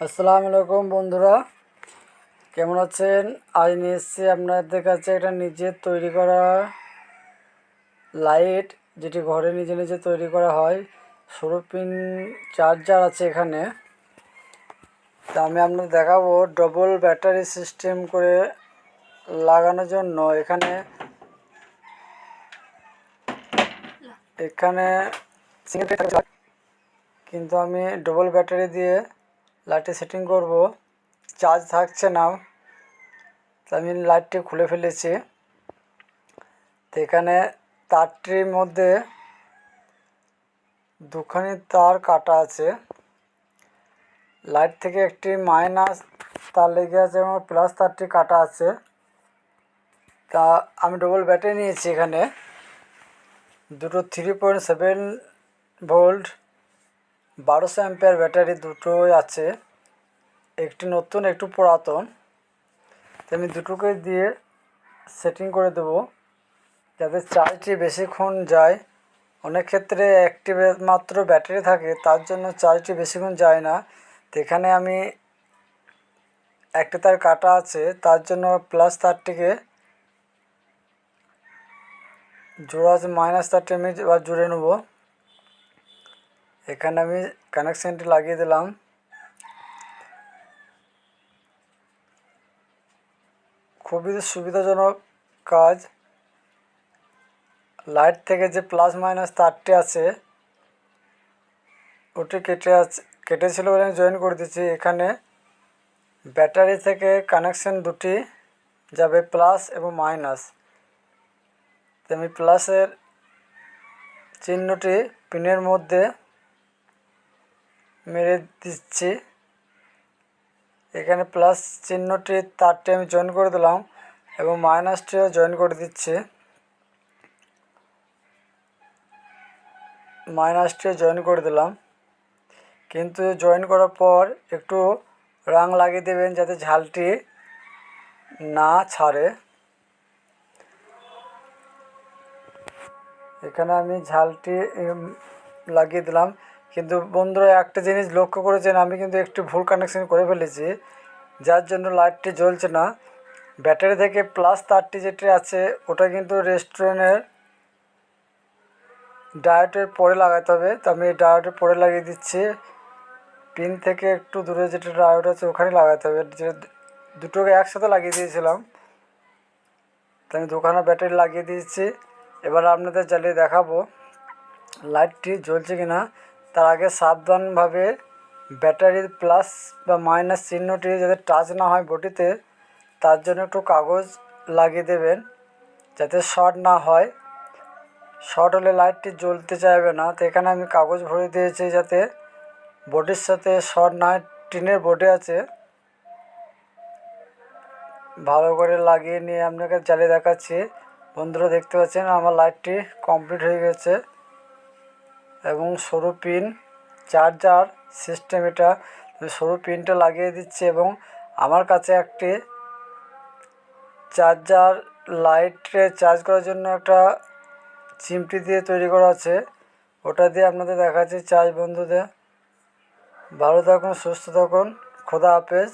আসসালামু আলাইকুম বন্ধুরা, কেমন আছেন? আজ নিয়ে এসেছি আপনাদের কাছে একটা নিজের তৈরি করা লাইট, যেটি ঘরে নিজে নিজে তৈরি করা হয়। সরু পিন চার্জার আছে এখানে। তা আমি আপনাদের দেখাবো ডবল ব্যাটারি সিস্টেম করে লাগানোর জন্য। এখানে কিন্তু আমি ডবল ব্যাটারি দিয়ে লাইটে সেটিং করব, চার্জ থাকছে না। তো আমি লাইটটি খুলে ফেলেছি। তো এখানে তারটির মধ্যে দুখানি তার কাটা আছে। লাইট থেকে একটি মাইনাস তার লেগে আছে এবং প্লাস তারটি কাটা আছে। তা আমি ডবল ব্যাটারি নিয়েছি। এখানে দুটো 3.7 ভোল্ট 1200 অ্যাম্পিয়ার ব্যাটারি দুটোই আছে, একটি নতুন একটু পুরাতন। তো আমি দুটোকে দিয়ে সেটিং করে দেবো যাতে চার্জটি বেশিক্ষণ যায়। অনেক ক্ষেত্রে একটি মাত্র ব্যাটারি থাকে, তার জন্য চার্জটি বেশিক্ষণ যায় না। তো এখানে আমি একটা তার কাটা আছে, তার জন্য প্লাস তারটিকে জোড়া আছে, মাইনাস তারটি আমি এবার জুড়ে নেব। এখানে আমি কানেকশানটি লাগিয়ে দিলাম। খুবই সুবিধাজনক কাজ। লাইট থেকে যে প্লাস মাইনাস তারটি আছে ওটি কেটেছিল বলে আমি জয়েন করে দিচ্ছি। এখানে ব্যাটারি থেকে কানেকশান দুটি যাবে, প্লাস এবং মাইনাস। তো আমি প্লাসের চিহ্নটি পিনের মধ্যে মেরে দিচ্ছি। এখানে প্লাস চিহ্নটি তারটি আমি জয়েন করে দিলাম এবং মাইনাসটিও জয়েন করে দিচ্ছি। মাইনাসটিও জয়েন করে দিলাম, কিন্তু জয়েন করার পর একটু রং লাগিয়ে দেবেন যাতে ঝালটি না ছাড়ে। এখানে আমি ঝালটি লাগিয়ে দিলাম। কিন্তু বন্ধুরা, একটা জিনিস লক্ষ্য করেছেন, আমি কিন্তু একটু ভুল কানেকশন করে ফেলেছি, যার জন্য লাইটটি জ্বলছে না। ব্যাটারি থেকে প্লাস তারটি যেটি আছে ওটা কিন্তু রেস্টুরেন্টের ডায়োডের পরে লাগাতে হবে। তো আমি ডায়োডের পরে লাগিয়ে দিচ্ছি। পিন থেকে একটু দূরে যেটা ডায়োড আছে ওখানে লাগাতে হবে। যে দুটোকে একসাথে লাগিয়ে দিয়েছিলাম, তো আমি দুখানা ব্যাটারি লাগিয়ে দিয়েছি। এবার আপনাদের জ্বালিয়ে দেখাবো লাইটটি জ্বলছে কিনা। তার আগে সাবধানভাবে ব্যাটারির প্লাস বা মাইনাস চিহ্নটি যাতে টাচ না হয় বডিতে, তার জন্য একটু কাগজ লাগিয়ে দেবেন যাতে শর্ট না হয়। শর্ট হলে লাইটটি জ্বলতে চাইবে না। তো এখানে আমি কাগজ ভরে দিয়েছি যাতে বডির সাথে শর্ট না হয়। টিনের বডি আছে, ভালো করে লাগিয়ে নিয়ে আপনাকে জ্বালিয়ে দেখাচ্ছি। বন্ধুরা দেখতে পাচ্ছেন আমার লাইটটি কমপ্লিট হয়ে গেছে এবং সরু পিন চার্জার সিস্টেম এটা। সরু পিনটা লাগিয়ে দিচ্ছি এবং আমার কাছে একটি চার্জার লাইটে চার্জ করার জন্য একটা চিমটি দিয়ে তৈরি করা আছে, ওটা দিয়ে আপনাদের দেখাচ্ছি চার্জ। বন্ধুদের ভালো থাকুন, সুস্থ থাকুন, খোদা হাফেজ।